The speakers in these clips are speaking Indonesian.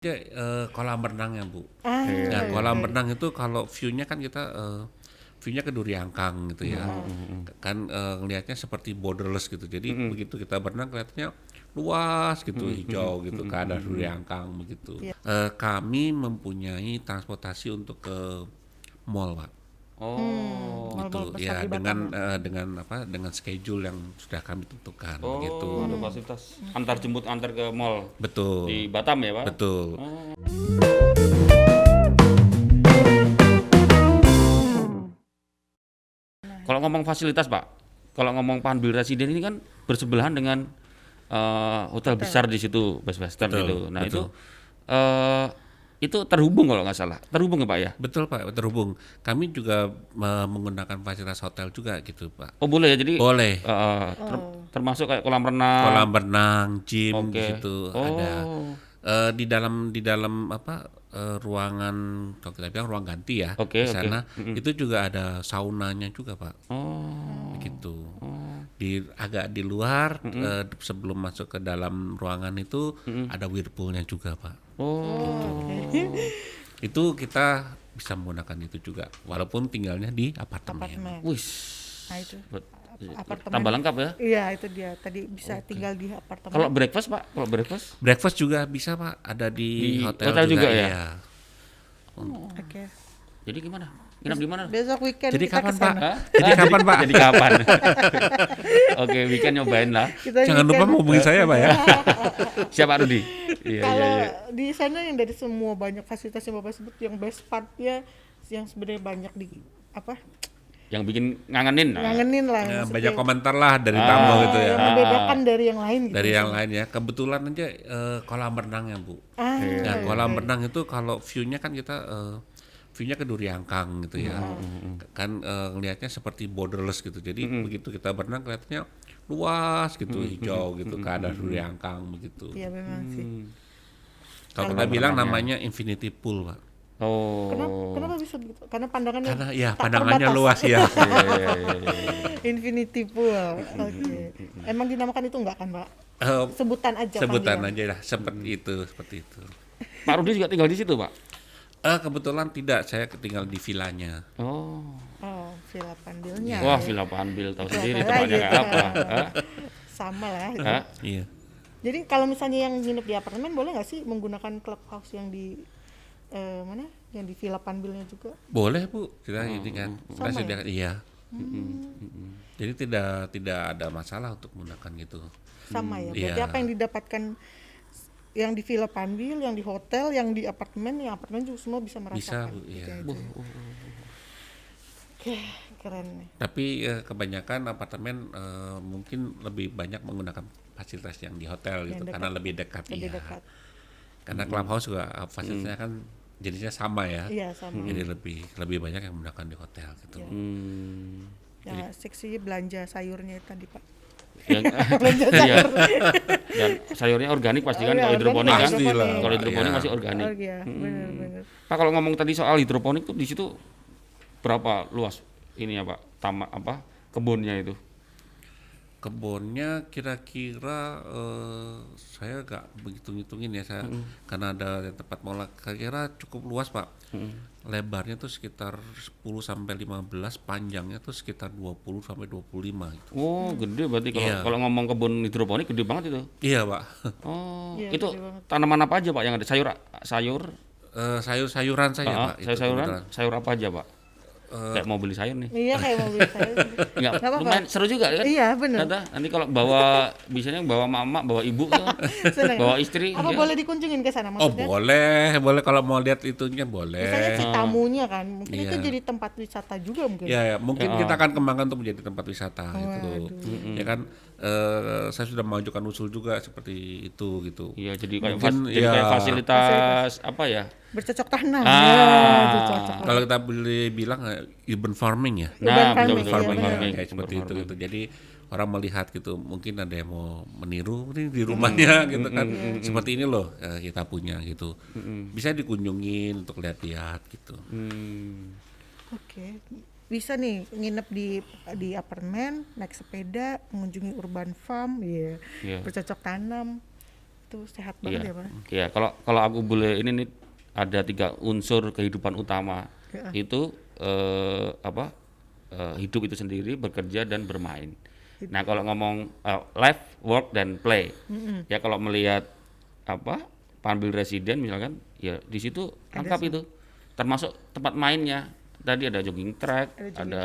Ya, kolam renang ya Bu. Iya, Ya iya, kolam iya. renang itu kalau view-nya kan kita view-nya ke Duri Angkang gitu ya. Kan ngelihatnya seperti borderless gitu. Jadi begitu kita berenang kelihatannya luas gitu, hijau gitu ke arah Duri Angkang begitu. Iya. Kami mempunyai transportasi untuk ke mall, Pak. Mal-mal Gitu besar ya di Batam ya. dengan apa dengan schedule yang sudah kami tentukan Oh, begitu. ada fasilitas antar jemput antar ke mall Betul. di Batam ya, Pak? Betul. Oh, kalau ngomong fasilitas, Pak, kalau ngomong Panbil Residen ini kan bersebelahan dengan hotel besar di situ, Best Western Betul, gitu. Nah, betul. eh, itu terhubung kalau nggak salah. Terhubung ya, Pak ya? Betul Pak, terhubung. Kami juga menggunakan fasilitas hotel juga gitu Pak. Oh, boleh ya. Jadi Boleh. termasuk kayak kolam renang. Kolam renang, gym di Oke. situ ada. Oh. Di dalam apa ruangan kalau kita bilang ruang ganti ya Oke, di oke. sana itu juga ada saunanya juga Pak. Oh. Gitu. Agak di luar sebelum masuk ke dalam ruangan itu ada whirlpoolnya juga Pak. Oh. Itu kita bisa menggunakan itu juga walaupun tinggalnya di apartemen. Apartemen. Wih. Nah itu apartemen. Tambah lengkap ya. Iya itu dia. Tadi bisa tinggal di apartemen. Kalau breakfast, Pak? Kalau breakfast? Breakfast juga bisa Pak, ada di Di hotel, hotel juga ya? iya. Oke. Jadi gimana? Nginap di mana? Besok weekend Jadi kita kapan kesana. Pak? Jadi kapan Pak? Jadi kapan? Oke, weekend nyobain lah. Kita Jangan lupa weekend. hubungi saya Pak ya. Siapa Rudi? Iya, Kalau iya, iya. di sana yang dari semua banyak fasilitas yang Bapak sebut, yang best partnya yang sebenarnya banyak di apa? Yang bikin ngangenin. Ngangenin lah. Ya, yang banyak setiap- komentar lah dari tamu gitu ya. yang membedakan dari yang lain gitu. Dari yang lain ya. Kebetulan aja kolam renang ya Bu. Nah, kolam renang itu kalau view-nya kan kita view-nya ke Duri Angkang gitu ya. Kan ngelihatnya seperti borderless gitu. Jadi begitu kita berenang kelihatannya luas gitu, hijau gitu ke arah Duri Angkang begitu. Iya memang sih. Kalau kita bilang namanya infinity pool, Pak. Oh. Kenapa bisa begitu? Karena pandangannya Karena ya tak pandangannya terbatas. luas ya. Iya, iya, iya, iya. Infinity Pool. Oke. Emang dinamakan itu enggak kan, Pak? Eh, Sebutan aja Sebutan panggilan. aja lah seperti itu, seperti itu. Pak Rudi juga tinggal di situ, Pak? Kebetulan tidak, saya tinggal di villanya. Oh. Oh, Villa Pandilnya. Wah, Villa Panbil tahu sendiri Apa tempatnya lagi? kayak apa. Hah? Sama lah. Hah? Iya. Jadi kalau misalnya yang nginep di apartemen boleh nggak sih menggunakan clubhouse yang di mana? Yang di Villa Panbilnya juga? Boleh Bu, kita ini kan kita Sama sediakan, iya. Jadi tidak ada masalah untuk menggunakan gitu. Sama ya. Berarti Iya. apa yang didapatkan yang di Villa Panbil, yang di hotel, yang di apartemen, yang apartemen juga semua bisa Bisa merasakan. Bu, iya. Gitu ya. Oke, keren nih. Tapi kebanyakan apartemen mungkin lebih banyak menggunakan fasilitas yang di hotel gitu dekat. karena lebih dekat, Lebih iya. dekat. Karena clubhouse juga fasilitasnya kan jenisnya sama ya. Iya, sama. Jadi lebih banyak yang menggunakan di hotel gitu. Iya. Hmm. Yang asik sih belanja sayurnya tadi, Pak. Yang, iya. Dan sayurnya organik pasti kan Oh, iya, kalau hidroponik kan. Pasti lah. Kalau hidroponik Iya. masih organik. Oh iya, benar-benar. Pak, kalau ngomong tadi soal hidroponik tuh di situ berapa luas ini ya, Pak? Taman apa? Kebunnya itu. Kebunnya kira-kira saya nggak begitu ngitungin ya saya karena ada tempat mola kira-kira cukup luas Pak. Lebarnya tuh sekitar 10 sampai 15, panjangnya tuh sekitar 20 sampai 25 gitu. Oh, gede berarti kalau Iya. kalau ngomong kebun hidroponik gede banget itu. Iya Pak. Oh, Iya, itu gede banget. tanaman apa aja, Pak, yang ada? Sayur Sayur-sayuran saja Pak. itu sayur-sayuran, kebetulan. sayur apa aja, Pak? Kayak mau beli sayur nih. Iya kayak mobil saya. Enggak, Nggak apa-apa. lumayan seru juga kan? Iya, bener. Nanti kalau bawa biasanya bawa mama, bawa ibu kan, Seneng. bawa istri. Apa ya. boleh dikunjungin ke sana Oh maksudnya? boleh kalau mau lihat itunya boleh. Misalnya si tamunya kan, mungkin itu Iya. jadi tempat wisata juga mungkin. Ya, mungkin kita akan kembangkan untuk menjadi tempat wisata gitu. Ya kan saya sudah mengajukan usul juga seperti itu gitu. Iya, jadi kayak Mungkin, jadi ya. kayak fasilitas apa ya? Bercocok tanam. Ah. Ya, itu cocok. Kalau kita boleh bilang urban farming ya. Urban Nah, farming, betul, iya, urban benar. farming. Kayak seperti Urban itu farming. gitu. Jadi orang melihat gitu, mungkin ada yang mau meniru nih di rumahnya gitu kan. Seperti ini loh kita punya gitu. Bisa dikunjungin untuk lihat-lihat gitu. Oke. Bisa nih nginep di apartemen, naik sepeda, mengunjungi urban farm, Iya. bercocok tanam. Itu sehat banget ya, Pak. Iya, kalau aku boleh ini nih ada 3 unsur kehidupan utama. Itu hidup itu sendiri, bekerja dan bermain. Nah, kalau ngomong life, work dan play. Ya kalau melihat Panbil Residen misalkan, ya di situ lengkap itu. Termasuk tempat mainnya. Tadi ada jogging track, ada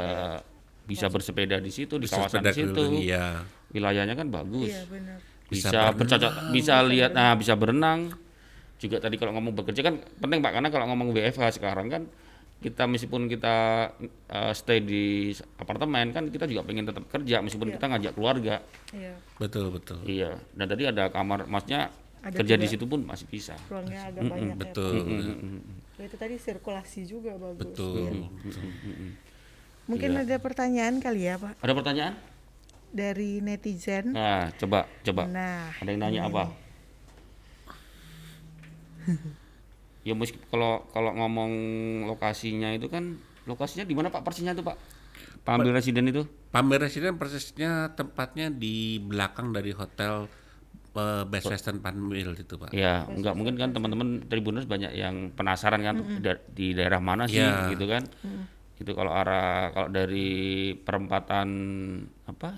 bisa bersepeda di situ, di kawasan di situ. Iya. Wilayahnya kan bagus. Iya, benar. Bisa bercocok, bisa lihat, bisa berenang. Juga tadi kalau ngomong bekerja kan penting Pak, karena kalau ngomong WFH sekarang kan kita meskipun kita stay di apartemen kan kita juga pengen tetap kerja meskipun kita ngajak keluarga. Iya. Betul. Iya. Dan tadi ada kamar, maksudnya Ada kerja juga di situ pun masih bisa. Ruangnya agak banyak Betul. ya, Pak. Itu tadi sirkulasi juga bagus. Betul. Mungkin ada pertanyaan kali ya, Pak, Ada pertanyaan? dari netizen. Nah, coba. Nah, Ada yang nanya apa? Ya kalau ngomong lokasinya itu kan lokasinya di mana Pak persisnya itu Pak? Panbil Residen itu? Panbil Residen persisnya tempatnya di belakang dari hotel Best Western Panbil itu Pak. Ya, enggak mungkin kan teman-teman Tribuners banyak yang penasaran kan di daerah mana sih gitu kan. Itu kalau dari perempatan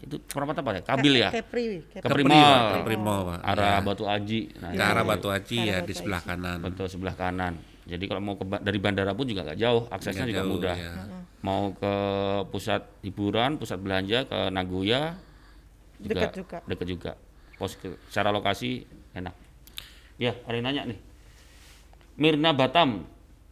itu perempatan apa ya? Kabil ya? Kepri Mall. Kepri Mall, Pak. Arah Batu Aji. Nah, Ke arah Batu Aji ya di sebelah kanan. betul sebelah kanan. Jadi kalau mau dari bandara pun juga nggak jauh, aksesnya Nggak juga jauh, mudah. ya. Mau ke pusat hiburan, pusat belanja ke Nagoya dekat juga. Secara lokasi enak. Ya, ada yang nanya nih. Mirna Batam,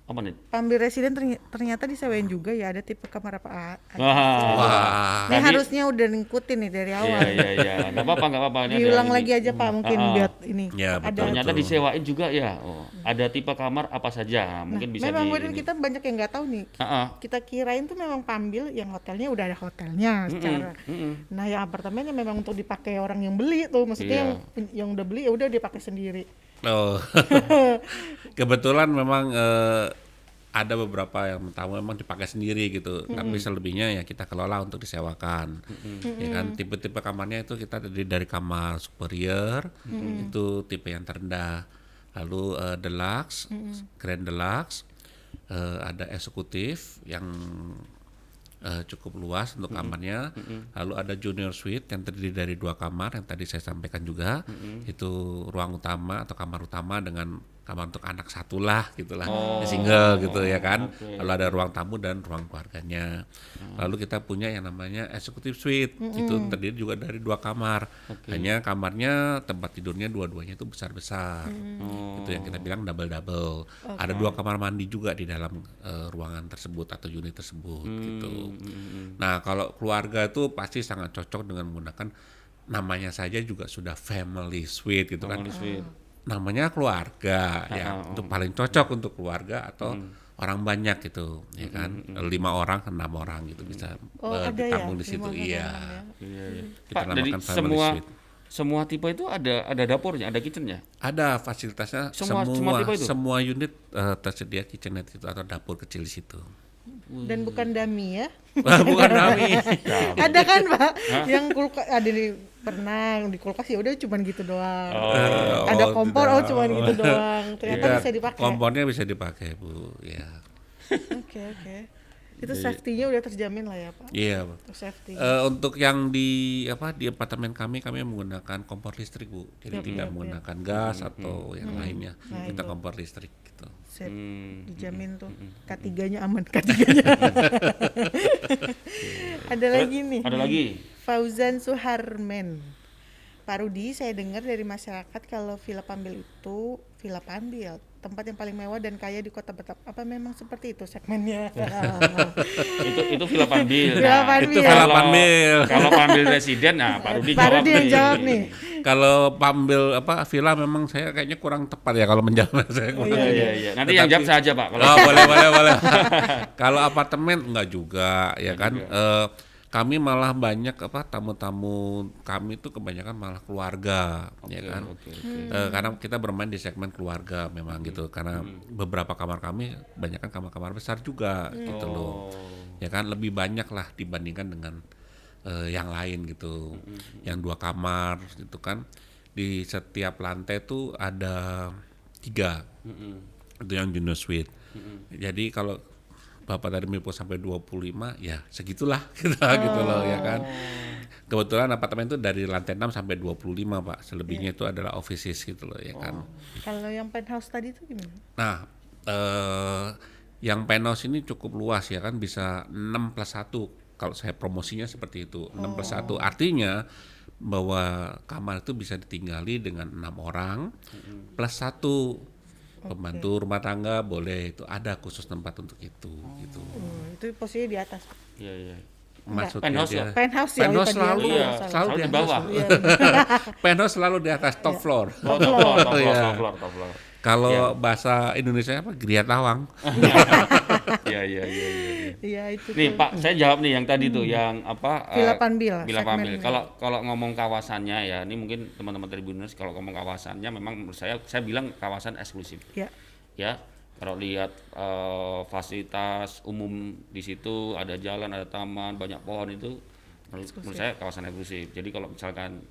apa nih? Panbil Residen ternyata disewain juga ya, ada tipe kamar apa? Wah. Ini harusnya udah ngikutin nih dari awal. Iya. Nggak apa-apa. Ini Diulang ada lagi aja Pak, mungkin biar ini. Ya, ada. betul. Ternyata disewain juga ya. Oh, ada tipe kamar apa saja? Mungkin bisa Memang di modern ini. kita banyak yang nggak tahu nih. Kita kirain tuh memang Panbil yang hotelnya udah ada hotelnya secara. Nah, yang apartemennya memang untuk dipakai orang yang beli tuh, maksudnya yang udah beli ya udah dipakai sendiri. Oh. Kebetulan memang ada beberapa yang tamu memang dipakai sendiri gitu, tapi selebihnya ya kita kelola untuk disewakan. Ya kan, tipe-tipe kamarnya itu kita dari kamar superior, itu tipe yang terendah. Lalu deluxe, grand deluxe, ada eksekutif yang cukup luas untuk kamarnya. Lalu ada junior suite yang terdiri dari 2 kamar yang tadi saya sampaikan juga. Itu ruang utama atau kamar utama dengan kamar untuk anak satu lah gitulah, single gitu ya kan. Lalu ada ruang tamu dan ruang keluarganya. Lalu kita punya yang namanya executive suite, itu terdiri juga dari 2 kamar. Hanya kamarnya tempat tidurnya dua-duanya itu besar-besar. Itu yang kita bilang double. Ada 2 kamar mandi juga di dalam ruangan tersebut atau unit tersebut gitu. Nah, kalau keluarga itu pasti sangat cocok dengan menggunakan, namanya saja juga sudah family suite gitu kan. Namanya keluarga ya, itu paling cocok untuk keluarga atau orang banyak gitu ya kan, 5 orang ke 6 orang gitu bisa ditampung di situ. Iya. Kita Pak, dari namakan family suite. semua tipe itu ada dapurnya, ada kitchennya? Ada fasilitasnya, Semua tipe itu? semua unit tersedia kitchenette itu atau dapur kecil di situ. Dan bukan dummy ya. Bukan Rami. Ada kan Pak, yang kulkas ada pernah di kulkas ya udah cuman gitu doang. Ada kompor cuman gitu doang. Ternyata bisa dipakai. Kompornya bisa dipakai Bu, ya. Oke. Itu safety-nya udah terjamin lah ya Pak. Iya. Untuk safety. Untuk yang di apartemen kami menggunakan kompor listrik Bu, jadi tidak menggunakan gas atau yang lainnya. Kita kompor listrik gitu. Sip, dijamin tuh. K3-nya aman, K3-nya. Ada lagi nih. Ada lagi. Fauzan Suharmen. Pak Rudi, saya dengar dari masyarakat kalau Villa Panbil itu Villa Panbil, tempat yang paling mewah dan kaya di Kota Batam. Apa memang seperti itu segmennya? itu Villa Panbil. Villa Panbil. Itu Villa Panbil. Kalau Panbil Residen, nah Pak Rudi Pak jawab Rudi yang nih. jawab nih. Kalau Panbil villa memang saya kayaknya kurang tepat ya kalau menjawab saya. Iya. Nanti yang jawab saja Pak. Kalau Boleh. Kalau apartemen enggak juga ya kan. Kami malah banyak tamu-tamu kami itu kebanyakan malah keluarga ya kan. Karena kita bermain di segmen keluarga memang gitu, karena beberapa kamar kami banyak kan kamar-kamar besar juga gitu loh. Ya kan, lebih banyak lah dibandingkan dengan yang lain gitu. Yang 2 kamar gitu kan. di setiap lantai tuh ada 3. Itu yang junior suite. Jadi kalau Bapak dari Milpo sampai 25 ya segitulah kita gitu loh ya kan. Kebetulan apartemen itu dari lantai 6 sampai 25 Pak. Selebihnya itu adalah offices gitu loh ya kan. Kalau yang penthouse tadi itu gimana? Nah, yang penthouse ini cukup luas ya kan, bisa 6+1 kalau saya promosinya seperti itu. 6+1 artinya bahwa kamar itu bisa ditinggali dengan 6 orang plus 1 pembantu rumah tangga, boleh, itu ada khusus tempat untuk itu gitu. Itu posisinya di atas. Iya, iya. Maksudnya Penthouse dia ya? Penthouse ya. penthouse tadi selalu ya. selalu Selalu di di bawah. Iya. penthouse selalu di atas top floor. Oh, top floor, top floor, Iya. top floor. Kalau bahasa Indonesia apa? Gria Tawang. Iya, iya, iya, iya. Iya itu. Nih tuh. Pak, saya jawab nih yang tadi tuh yang apa? Villa Panbil, Villa Panbil. segmennya. Kalau ngomong kawasannya ya, ini mungkin teman-teman Tribuners kalau ngomong kawasannya memang menurut saya bilang kawasan eksklusif. Ya. Ya, kalau lihat fasilitas umum di situ, ada jalan, ada taman, banyak pohon, itu menurut saya kawasan eksklusif. Jadi kalau misalkan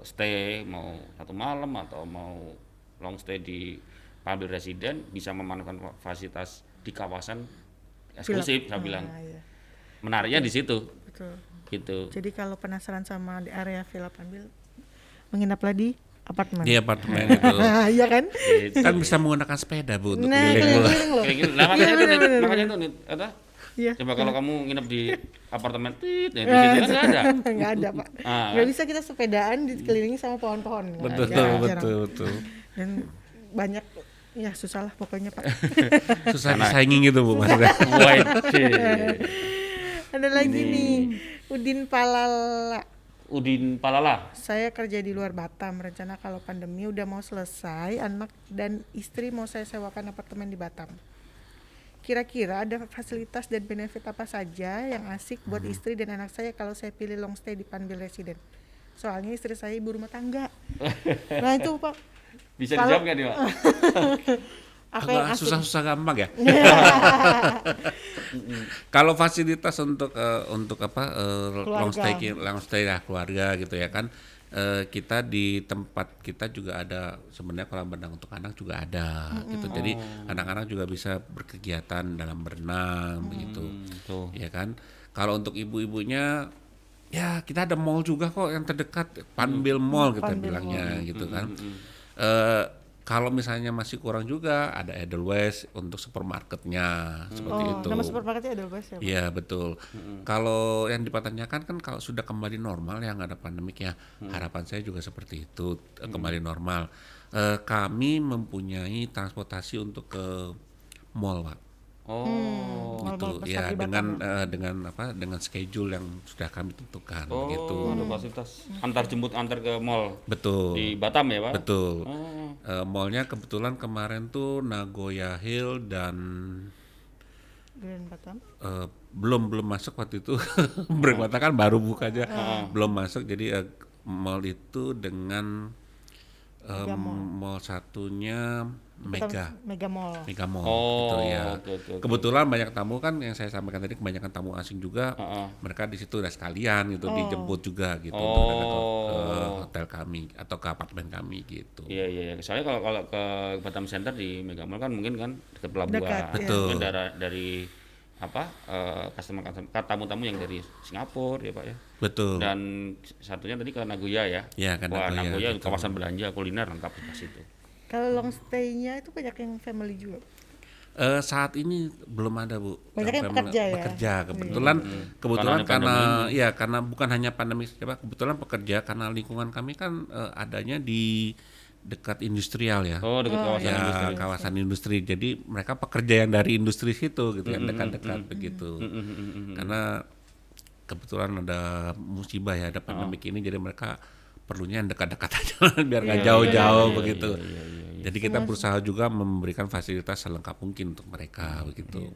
stay mau 1 malam atau mau long stay di Panbil Residen, bisa memanfaatkan fasilitas di kawasan eksklusif, saya bilang. Iya. Menariknya di situ Betul. gitu. Jadi kalau penasaran sama di area Villa Panbil, menginaplah di apartemen. Di apartemen itu. Iya kan? Gitu. Kan bisa menggunakan sepeda Bu untuk Nah, keliling bola. keliling loh. Kayak gitu. Nah, makanya Iya, itu nih, bener. makanya itu nih, apa? Iya. Coba kalau kamu nginep di apartemen, tit, nah, di situ kan nggak ada. Nggak ada Pak. Ah, Nggak bisa kita sepedaan dikelilingi sama pohon-pohon. Nggak, Betul, jarang. betul. Dan banyak, ya susah lah pokoknya Pak. Susah disaingin gitu Bu maksudnya. Wajib. Ada lagi nih, Udin Palala. Udin Palala. Saya kerja di luar Batam. Rencana kalau pandemi udah mau selesai, anak dan istri mau saya sewakan apartemen di Batam. Kira-kira ada fasilitas dan benefit apa saja yang asik buat istri dan anak saya kalau saya pilih long stay di Panbil Residen? Soalnya istri saya ibu rumah tangga. Nah itu Pak, Bisa Kalau- dijawab nggak nih Pak? apa yang Agak asik? susah-susah gampang ya. Kalau fasilitas untuk long stay lah keluarga gitu ya kan. Kita di tempat kita juga ada sebenarnya kolam renang untuk anak juga ada gitu. Jadi anak-anak juga bisa berkegiatan dalam berenang begitu. Tuh. Ya kan. Kalau untuk ibu-ibunya ya kita ada mall juga kok yang terdekat, Panbil Mall kita Panbil bilangnya gitu kan. Kalau misalnya masih kurang juga ada Edelweiss untuk supermarketnya seperti itu. Nama supermarketnya ada Bas ya Pak? Iya betul. Kalau yang dipertanyakan kan kalau sudah kembali normal ya nggak ada pandemik ya, harapan saya juga seperti itu, kembali normal. Kami mempunyai transportasi untuk ke mall Pak. Oh. Gitu besar ya di Batam dengan schedule yang sudah kami tentukan Oh, gitu. ada fasilitas antar jemput antar ke mall Betul. di Batam ya Pak? Betul. Oh. Mallnya kebetulan kemarin tuh Nagoya Hill dan Grand Batam. belum masuk waktu itu. Grand Batam kan baru buka aja, belum masuk. Jadi mall itu dengan mall satunya Mega Mall. Mall Oh, gitu ya. oke. Kebetulan banyak tamu kan yang saya sampaikan tadi, kebanyakan tamu asing juga. Mereka di situ udah sekalian gitu dijemput juga gitu untuk datang ke hotel kami atau ke apartemen kami gitu. Iya iya. Soalnya kalau ke Batam Center di Mega Mall kan mungkin kan dekat pelabuhan. Dekat, iya. Betul. Mungkin dari customer tamu-tamu yang dari Singapura ya Pak ya. Betul. Dan satunya tadi ke Nagoya ya. Ya, ke Wah, Nagoya, Nagoya betul. kawasan belanja kuliner lengkap di situ. Kalau long stay-nya itu banyak yang family juga. Saat ini belum ada Bu. Banyak yang family- pekerja ya? Pekerja kebetulan Karena ada karena bukan hanya pandemi, kebetulan pekerja karena lingkungan kami kan adanya di dekat industrial ya. Oh, dekat kawasan Ya, industri. kawasan industri. Jadi mereka pekerja yang dari industri situ gitu, yang dekat-dekat begitu. Karena kebetulan ada musibah ya, ada pandemik ini, jadi mereka perlunya yang dekat-dekat aja biar nggak jauh-jauh begitu. Jadi kita berusaha juga memberikan fasilitas selengkap mungkin untuk mereka begitu.